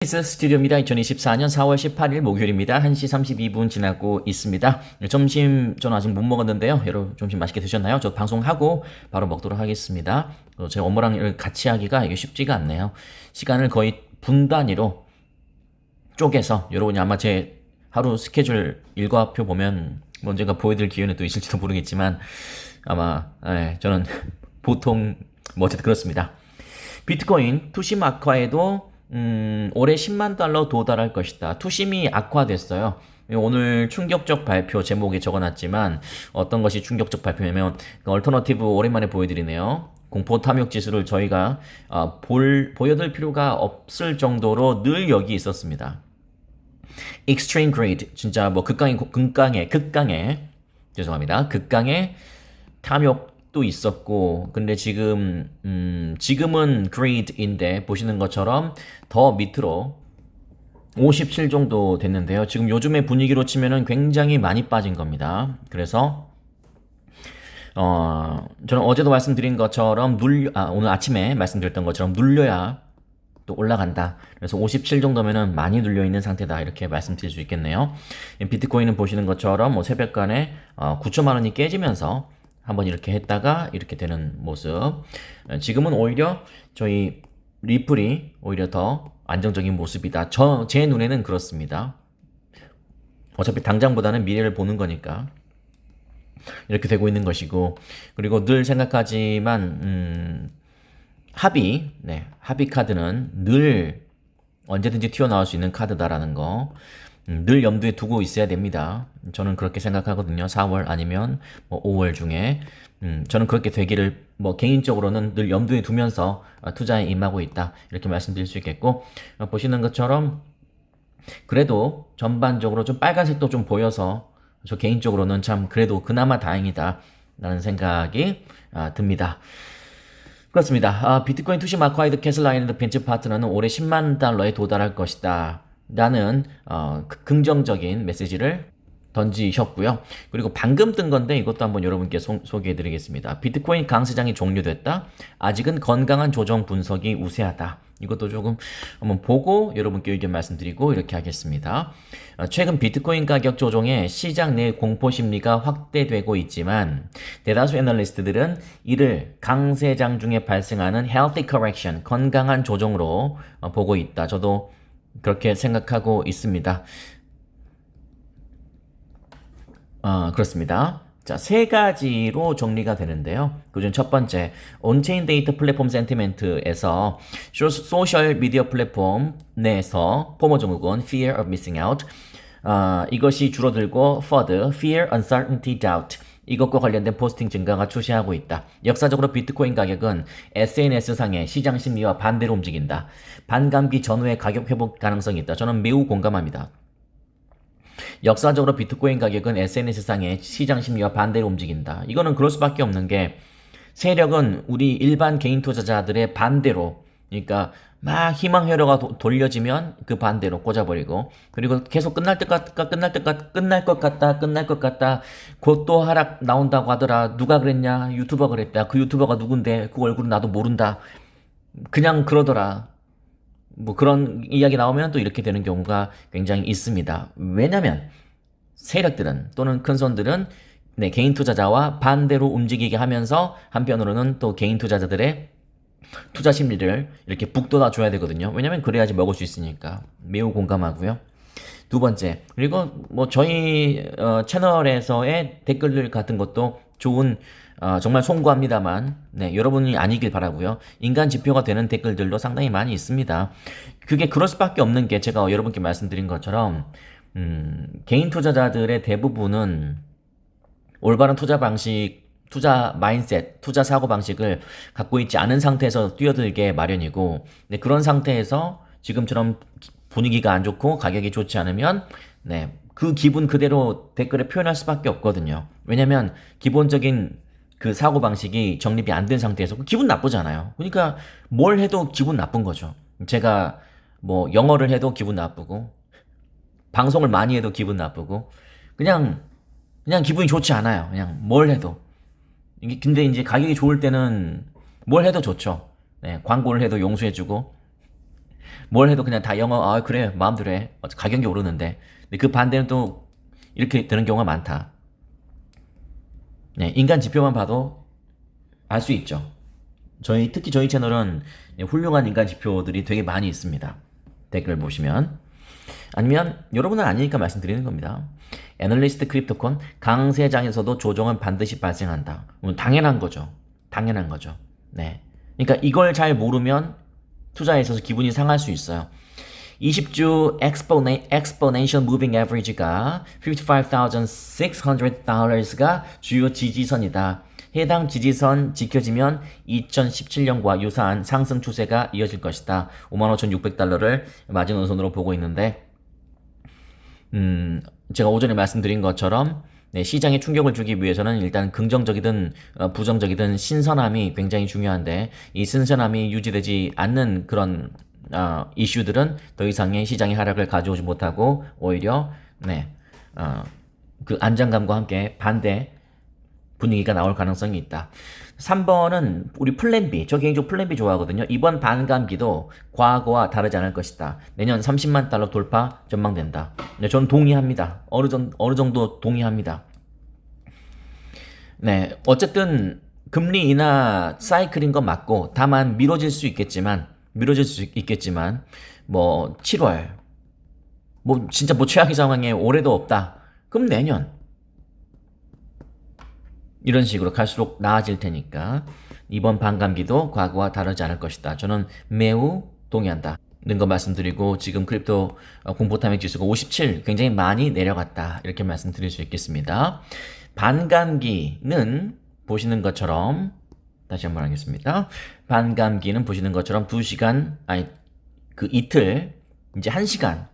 스튜디오입니다. 2024년 4월 18일 목요일입니다. 1시 32분 지나고 있습니다. 점심 저는 아직 못 먹었는데요. 여러분 점심 맛있게 드셨나요? 저 방송하고 바로 먹도록 하겠습니다. 제 업무랑 같이 하기가 이게 쉽지가 않네요. 시간을 거의 분 단위로 쪼개서 여러분이 아마 제 하루 스케줄 일과표 보면 언젠가 보여드릴 기회는 또 있을지도 모르겠지만 아마 저는 보통 어쨌든 그렇습니다. 비트코인 투심 악화에도 올해 10만 달러 도달할 것이다. 투심이 악화됐어요. 오늘 충격적 발표 제목에 적어놨지만 어떤 것이 충격적 발표냐면 얼터너티브 오랜만에 보여드리네요. 공포 탐욕 지수를 저희가 보여드릴 필요가 없을 정도로 늘 여기 있었습니다. Extreme Greed, 진짜 뭐 극강의 탐욕도 있었고, 근데 지금은 greed인데 보시는 것처럼 더 밑으로 57 정도 됐는데요. 지금 요즘의 분위기로 치면은 굉장히 많이 빠진 겁니다. 그래서 저는 어제도 말씀드린 것처럼 오늘 아침에 말씀드렸던 것처럼 눌려야 또 올라간다. 그래서 57 정도면은 많이 눌려 있는 상태다. 이렇게 말씀드릴 수 있겠네요. 비트코인은 보시는 것처럼 뭐 새벽간에 9천만 원이 깨지면서 한번 이렇게 했다가 이렇게 되는 모습. 지금은 오히려 저희 리플이 오히려 더 안정적인 모습이다. 제 눈에는 그렇습니다. 어차피 당장보다는 미래를 보는 거니까 이렇게 되고 있는 것이고, 그리고 늘 생각하지만 합의 카드는 늘 언제든지 튀어나올 수 있는 카드다라는 거 늘 염두에 두고 있어야 됩니다. 저는 그렇게 생각하거든요. 4월 아니면 뭐 5월 중에 저는 그렇게 되기를 개인적으로는 늘 염두에 두면서 투자에 임하고 있다. 이렇게 말씀드릴 수 있겠고, 보시는 것처럼 그래도 전반적으로 좀 빨간색도 좀 보여서 저 개인적으로는 참 그래도 그나마 다행이다 라는 생각이 듭니다. 그렇습니다. 비트코인 투시 마크와이드 캐슬라인드 벤처 파트너는 올해 10만 달러에 도달할 것이다 라는 긍정적인 메시지를 던지셨고요. 그리고 방금 뜬 건데 이것도 한번 여러분께 소개해 드리겠습니다. 비트코인 강세장이 종료됐다. 아직은 건강한 조정 분석이 우세하다. 이것도 조금 한번 보고 여러분께 의견 말씀드리고 이렇게 하겠습니다. 최근 비트코인 가격 조정에 시장 내 공포 심리가 확대되고 있지만 대다수 애널리스트들은 이를 강세장 중에 발생하는 healthy correction, 건강한 조정으로 보고 있다. 저도 그렇게 생각하고 있습니다. 그렇습니다. 자, 세 가지로 정리가 되는데요. 그중 첫 번째, 온체인 데이터 플랫폼 센티멘트에서 소셜 미디어 플랫폼 내에서 포모 증후군, fear of missing out, 이것이 줄어들고 FUD, fear, uncertainty, doubt, 이것과 관련된 포스팅 증가가 추세하고 있다. 역사적으로 비트코인 가격은 SNS상의 시장 심리와 반대로 움직인다. 반감기 전후의 가격 회복 가능성이 있다. 저는 매우 공감합니다. 역사적으로 비트코인 가격은 SNS상의 시장 심리와 반대로 움직인다. 이거는 그럴 수밖에 없는 게 세력은 우리 일반 개인 투자자들의 반대로, 그러니까 막 희망 회로가 돌려지면 그 반대로 꽂아버리고, 그리고 계속 끝날 것 같다. 곧 또 하락 나온다고 하더라. 누가 그랬냐? 유튜버 그랬다. 그 유튜버가 누군데? 그 얼굴은 나도 모른다. 그냥 그러더라. 뭐 그런 이야기 나오면 또 이렇게 되는 경우가 굉장히 있습니다. 왜냐면 세력들은 또는 큰 손들은 개인 투자자와 반대로 움직이게 하면서 한편으로는 또 개인 투자자들의 투자 심리를 이렇게 북돋아 줘야 되거든요. 왜냐면 그래야지 먹을 수 있으니까. 매우 공감하고요. 두 번째, 그리고 뭐 저희 채널에서의 댓글들 같은 것도 좋은 정말 송구합니다만 여러분이 아니길 바라고요. 인간 지표가 되는 댓글들도 상당히 많이 있습니다. 그게 그럴 수밖에 없는 게 제가 여러분께 말씀드린 것처럼 개인 투자자들의 대부분은 올바른 투자 방식, 투자 마인셋, 투자 사고 방식을 갖고 있지 않은 상태에서 뛰어들게 마련이고, 그런 상태에서 지금처럼 분위기가 안 좋고 가격이 좋지 않으면 그 기분 그대로 댓글에 표현할 수밖에 없거든요. 왜냐면 기본적인 그 사고 방식이 정립이 안 된 상태에서 기분 나쁘잖아요. 그러니까 뭘 해도 기분 나쁜 거죠. 제가 뭐 영어를 해도 기분 나쁘고 방송을 많이 해도 기분 나쁘고 그냥 기분이 좋지 않아요. 그냥 뭘 해도. 근데 이제 가격이 좋을 때는 뭘 해도 좋죠. 광고를 해도 용서해주고 뭘 해도 그냥 다 영어, 아, 그래, 마음대로 해. 가격이 오르는데. 근데 그 반대는 또 이렇게 되는 경우가 많다. 네, 인간 지표만 봐도 알 수 있죠. 특히 저희 채널은 훌륭한 인간 지표들이 되게 많이 있습니다. 댓글 보시면. 아니면 여러분은 아니니까 말씀드리는 겁니다. 애널리스트 크립토콘 강세장에서도 조정은 반드시 발생한다. 당연한 거죠. 당연한 거죠. 네. 그러니까 이걸 잘 모르면 투자에 있어서 기분이 상할 수 있어요. 20주 exponential moving average가 $55,600가 주요 지지선이다. 해당 지지선 지켜지면 2017년과 유사한 상승 추세가 이어질 것이다. 55,600달러를 마지노선으로 보고 있는데 제가 오전에 말씀드린 것처럼 네, 시장에 충격을 주기 위해서는 일단 긍정적이든 부정적이든 신선함이 굉장히 중요한데 이 신선함이 유지되지 않는 그런 이슈들은 더 이상의 시장의 하락을 가져오지 못하고 오히려 네, 그 안정감과 함께 반대 분위기가 나올 가능성이 있다. 3번은 우리 플랜 B, 저 개인적으로 플랜 B 좋아하거든요. 이번 반감기도 과거와 다르지 않을 것이다. 내년 30만 달러 돌파 전망된다. 네, 저는 동의합니다. 어느 정도 동의합니다. 네, 어쨌든 금리 인하 사이클인 건 맞고 다만 미뤄질 수 있겠지만 뭐 7월 뭐 진짜 뭐 최악의 상황에 올해도 없다. 그럼 내년 이런 식으로 갈수록 나아질 테니까 이번 반감기도 과거와 다르지 않을 것이다. 저는 매우 동의한다. 는 거 말씀드리고 지금 크립토 공포탐욕 지수가 57 굉장히 많이 내려갔다. 이렇게 말씀드릴 수 있겠습니다. 반감기는 보시는 것처럼 다시 한번 하겠습니다. 반감기는 보시는 것처럼 2시간 아니 그 이틀 이제 1시간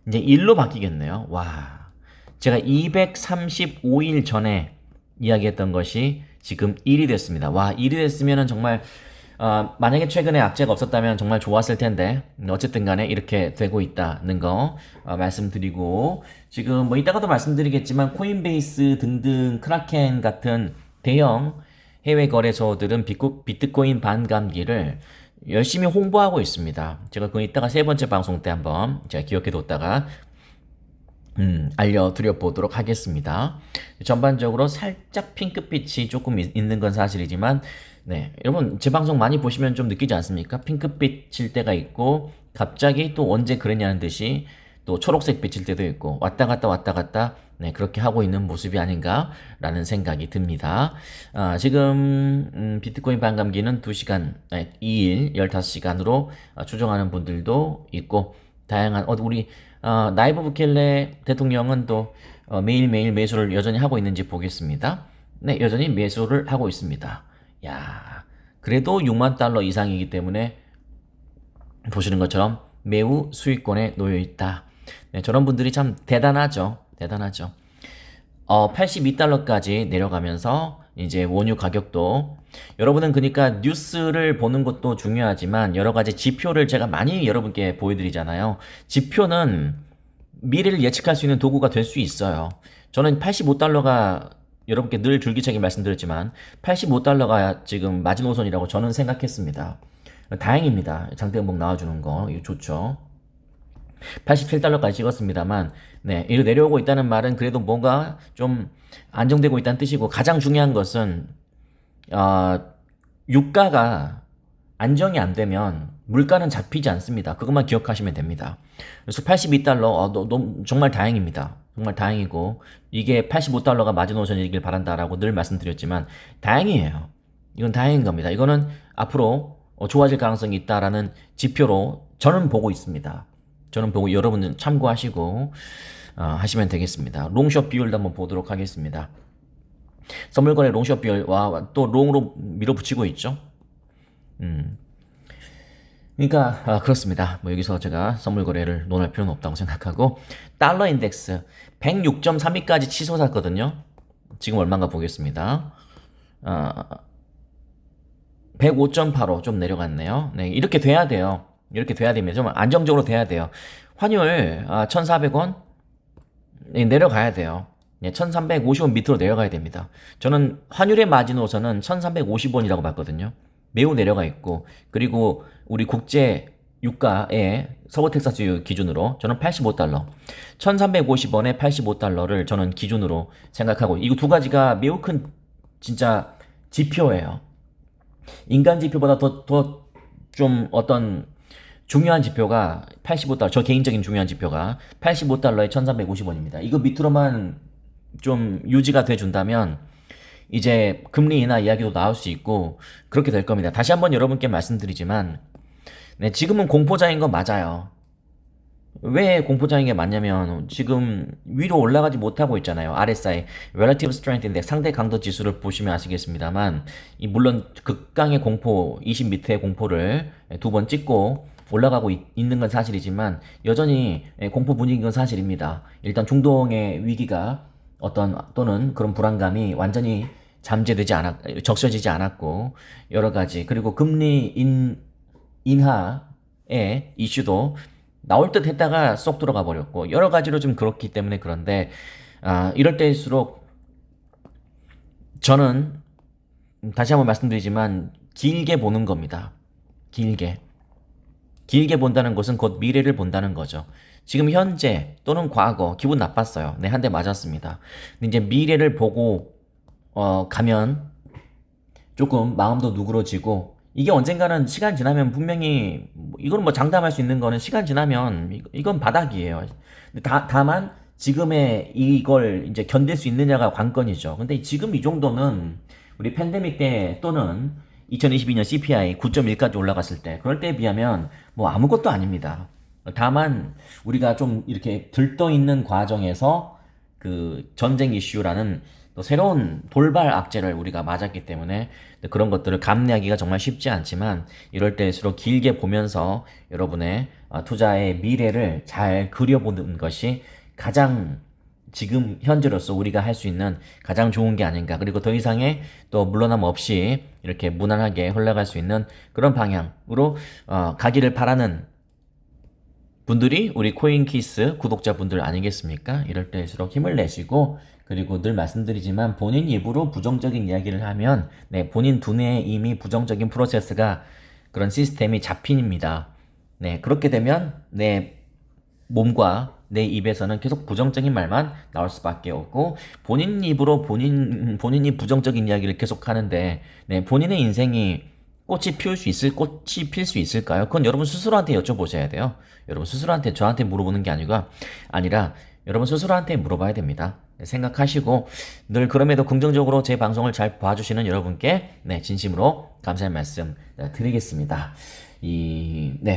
이제 일로 바뀌겠네요. 와. 제가 235일 전에 이야기했던 것이 지금 1이 됐습니다. 와, 1이 됐으면은 정말 만약에 최근에 악재가 없었다면 정말 좋았을 텐데 어쨌든 간에 이렇게 되고 있다는 거 말씀드리고 지금 뭐 이따가도 말씀드리겠지만 코인베이스 등등 크라켄 같은 대형 해외 거래소들은 비트코인 반감기를 열심히 홍보하고 있습니다. 제가 그 이따가 세 번째 방송 때 한번 제가 기억해뒀다가 알려드려 보도록 하겠습니다. 전반적으로 살짝 핑크빛이 조금 있는 건 사실이지만, 네, 여러분 제 방송 많이 보시면 좀 느끼지 않습니까? 핑크빛일 때가 있고, 갑자기 또 언제 그랬냐는 듯이 또 초록색 빛일 때도 있고, 왔다 갔다, 네, 그렇게 하고 있는 모습이 아닌가라는 생각이 듭니다. 지금 비트코인 반감기는 2시간, 2일, 15시간으로 추정하는 분들도 있고, 다양한 우리 나이브 부켈레 대통령은 또 매일매일 매수를 여전히 하고 있는지 보겠습니다. 네, 여전히 매수를 하고 있습니다. 야, 그래도 6만 달러 이상이기 때문에 보시는 것처럼 매우 수익권에 놓여 있다. 네, 저런 분들이 참 대단하죠. 82달러까지 내려가면서 이제 원유 가격도 여러분은 그러니까 뉴스를 보는 것도 중요하지만 여러 가지 지표를 제가 많이 여러분께 보여드리잖아요. 지표는 미래를 예측할 수 있는 도구가 될 수 있어요. 저는 85달러가 여러분께 늘 줄기차게 말씀드렸지만 85달러가 지금 마지노선이라고 저는 생각했습니다. 다행입니다. 장대음봉 나와주는 거 이거 좋죠. 87달러까지 찍었습니다만 네, 이로 내려오고 있다는 말은 그래도 뭔가 좀 안정되고 있다는 뜻이고 가장 중요한 것은 유가가 안정이 안 되면 물가는 잡히지 않습니다. 그것만 기억하시면 됩니다. 그래서 82달러 정말 다행입니다. 정말 다행이고 이게 85달러가 마지노선이길 바란다라고 늘 말씀드렸지만 다행이에요. 이건 다행인 겁니다. 이거는 앞으로 좋아질 가능성이 있다라는 지표로 저는 보고 있습니다. 저는 보고 여러분은 참고하시고 하시면 되겠습니다. 롱숏 비율도 한번 보도록 하겠습니다. 선물거래 롱숏 비율 또 롱으로 밀어붙이고 있죠. 그러니까 그렇습니다. 뭐 여기서 제가 선물거래를 논할 필요는 없다고 생각하고 달러 인덱스 106.32까지 치솟았거든요. 지금 얼마인가 보겠습니다. 105.85 좀 내려갔네요. 네, 이렇게 돼야 돼요. 이렇게 돼야 됩니다. 좀 안정적으로 돼야 돼요. 환율 1,400원 내려가야 돼요. 1,350원 밑으로 내려가야 됩니다. 저는 환율의 마지노선은 1,350원이라고 봤거든요. 매우 내려가 있고 그리고 우리 국제 유가의 서부 텍사스 기준으로 저는 85달러, 1350원에 85달러를 저는 기준으로 생각하고, 이거 두 가지가 매우 큰 진짜 지표예요. 인간 지표보다 더 좀 어떤 중요한 지표가 85달러, 저 개인적인 중요한 지표가 85달러에 1350원입니다. 이거 밑으로만 좀 유지가 돼 준다면 이제 금리 인하 이야기도 나올 수 있고 그렇게 될 겁니다. 다시 한번 여러분께 말씀드리지만, 네, 지금은 공포장인 건 맞아요. 왜 공포장인 게 맞냐면 지금 위로 올라가지 못하고 있잖아요. RSI, Relative Strength Index, 상대 강도 지수를 보시면 아시겠습니다만, 물론 극강의 공포, 20 밑의 공포를 두 번 찍고 올라가고 있는 건 사실이지만 여전히 공포 분위기인 건 사실입니다. 일단 중동의 위기가 또는 그런 불안감이 완전히 적셔지지 않았고, 여러 가지, 그리고 금리 인하의 이슈도 나올 듯 했다가 쏙 들어가 버렸고, 여러 가지로 좀 그렇기 때문에. 그런데 이럴 때일수록 저는 다시 한번 말씀드리지만 길게 보는 겁니다. 길게 본다는 것은 곧 미래를 본다는 거죠. 지금 현재 또는 과거 기분 나빴어요. 네, 한 대 맞았습니다. 근데 이제 미래를 보고 가면 조금 마음도 누그러지고, 이게 언젠가는 시간 지나면 분명히 이건 뭐 장담할 수 있는 거는 시간 지나면 이건 바닥이에요. 다만 지금의 이걸 이제 견딜 수 있느냐가 관건이죠. 근데 지금 이 정도는 우리 팬데믹 때 또는 2022년 CPI 9.1까지 올라갔을 때, 그럴 때에 비하면 뭐 아무것도 아닙니다. 다만 우리가 좀 이렇게 들떠 있는 과정에서 그 전쟁 이슈라는 또 새로운 돌발 악재를 우리가 맞았기 때문에 그런 것들을 감내하기가 정말 쉽지 않지만, 이럴 때일수록 길게 보면서 여러분의 투자의 미래를 잘 그려보는 것이 가장 지금 현재로서 우리가 할 수 있는 가장 좋은 게 아닌가. 그리고 더 이상의 또 물러남 없이 이렇게 무난하게 흘러갈 수 있는 그런 방향으로 가기를 바라는 분들이 우리 코인키스 구독자분들 아니겠습니까? 이럴 때일수록 힘을 내시고, 그리고 늘 말씀드리지만 본인 입으로 부정적인 이야기를 하면 본인 두뇌에 이미 부정적인 프로세스가, 그런 시스템이 잡힙니다. 네, 그렇게 되면 내 몸과 내 입에서는 계속 부정적인 말만 나올 수밖에 없고, 본인 입으로 본인이 부정적인 이야기를 계속 하는데 본인의 인생이 꽃이 필 수 있을까요? 그건 여러분 스스로한테 여쭤보셔야 돼요. 여러분 스스로한테, 저한테 물어보는 게 아니라 여러분 스스로한테 물어봐야 됩니다. 생각하시고, 늘 그럼에도 긍정적으로 제 방송을 잘 봐주시는 여러분께 진심으로 감사의 말씀 드리겠습니다.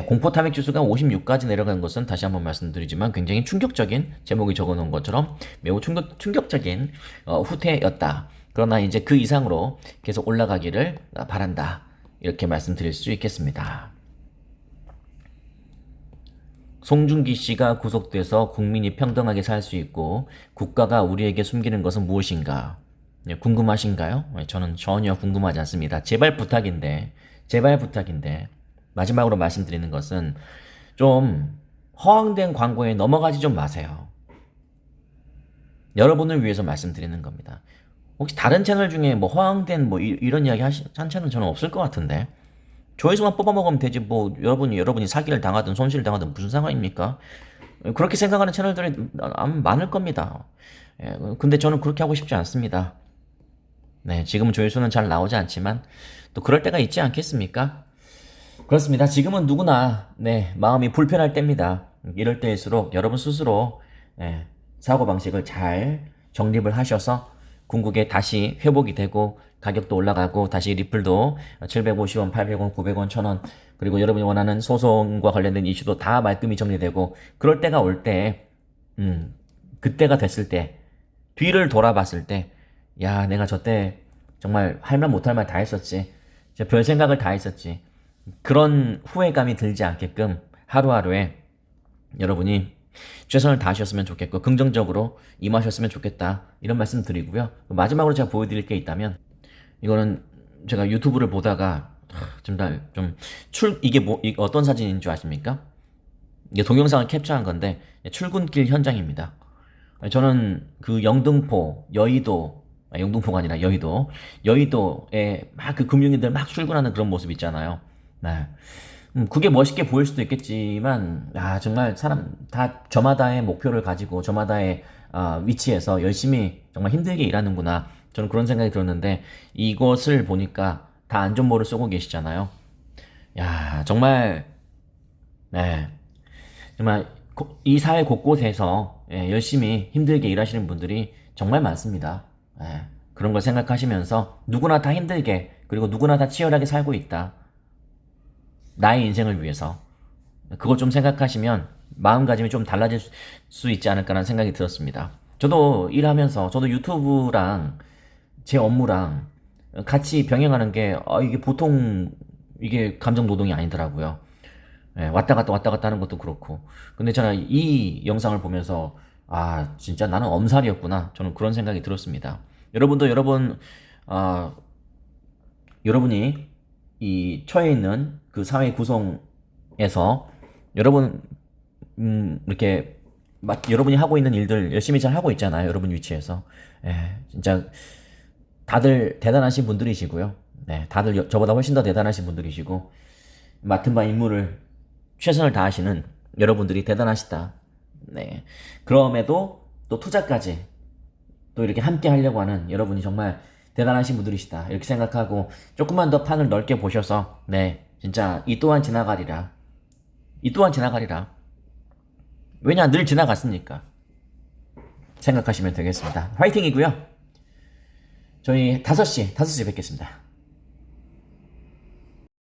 공포 탐욕 지수가 56까지 내려간 것은 다시 한번 말씀드리지만 굉장히 충격적인, 제목이 적어놓은 것처럼 매우 충격적인 후퇴였다. 그러나 이제 그 이상으로 계속 올라가기를 바란다. 이렇게 말씀드릴 수 있겠습니다. 송중기 씨가 구속돼서 국민이 평등하게 살 수 있고 국가가 우리에게 숨기는 것은 무엇인가? 궁금하신가요? 저는 전혀 궁금하지 않습니다. 제발 부탁인데 마지막으로 말씀드리는 것은 좀 허황된 광고에 넘어가지 좀 마세요. 여러분을 위해서 말씀드리는 겁니다. 혹시 다른 채널 중에 뭐 허황된 이런 이야기 한 채널은 저는 없을 것 같은데, 조회수만 뽑아먹으면 되지 뭐 여러분이 사기를 당하든 손실을 당하든 무슨 상관입니까? 그렇게 생각하는 채널들이 많을 겁니다. 근데 저는 그렇게 하고 싶지 않습니다. 지금은 조회수는 잘 나오지 않지만 또 그럴 때가 있지 않겠습니까? 그렇습니다. 지금은 누구나 마음이 불편할 때입니다. 이럴 때일수록 여러분 스스로 사고방식을 잘 정립을 하셔서 궁극에 다시 회복이 되고 가격도 올라가고 다시 리플도 750원, 800원, 900원, 1000원, 그리고 여러분이 원하는 소송과 관련된 이슈도 다 말끔히 정리되고, 그럴 때가 올 때, 그때가 됐을 때, 뒤를 돌아봤을 때, 야, 내가 저때 정말 할 말 못할 말 다 했었지, 별 생각을 다 했었지, 그런 후회감이 들지 않게끔 하루하루에 여러분이 최선을 다하셨으면 좋겠고 긍정적으로 임하셨으면 좋겠다, 이런 말씀 드리고요. 마지막으로 제가 보여드릴 게 있다면, 이거는 제가 유튜브를 보다가 이게 어떤 사진인 줄 아십니까? 이게 동영상을 캡처한 건데 출근길 현장입니다. 저는 그 영등포가 아니라 여의도에 막 그 금융인들 막 출근하는 그런 모습 있잖아요. 그게 멋있게 보일 수도 있겠지만, 정말 사람 다 저마다의 목표를 가지고 저마다의 위치에서 열심히 정말 힘들게 일하는구나. 저는 그런 생각이 들었는데, 이것을 보니까 다 안전모를 쓰고 계시잖아요. 야, 정말, 네. 정말 이 사회 곳곳에서 열심히 힘들게 일하시는 분들이 정말 많습니다. 그런 걸 생각하시면서 누구나 다 힘들게, 그리고 누구나 다 치열하게 살고 있다. 나의 인생을 위해서. 그걸 좀 생각하시면 마음가짐이 좀 달라질 수 있지 않을까라는 생각이 들었습니다. 저도 일하면서, 저도 유튜브랑 제 업무랑 같이 병행하는 게, 이게 보통, 이게 감정 노동이 아니더라고요. 왔다 갔다 하는 것도 그렇고. 근데 저는 이 영상을 보면서, 진짜 나는 엄살이었구나. 저는 그런 생각이 들었습니다. 여러분도 여러분이 이 처해 있는 그 사회 구성에서 여러분, 이렇게, 여러분이 하고 있는 일들 열심히 잘 하고 있잖아요. 여러분 위치에서. 진짜 다들 대단하신 분들이시고요. 네, 다들 저보다 훨씬 더 대단하신 분들이시고, 맡은 바 임무를 최선을 다하시는 여러분들이 대단하시다. 네. 그럼에도 또 투자까지 또 이렇게 함께 하려고 하는 여러분이 정말 대단하신 분들이시다. 이렇게 생각하고 조금만 더 판을 넓게 보셔서, 네, 진짜 이 또한 지나가리라. 이 또한 지나가리라. 왜냐, 늘 지나갔으니까. 생각하시면 되겠습니다. 화이팅이고요. 저희 5시 뵙겠습니다.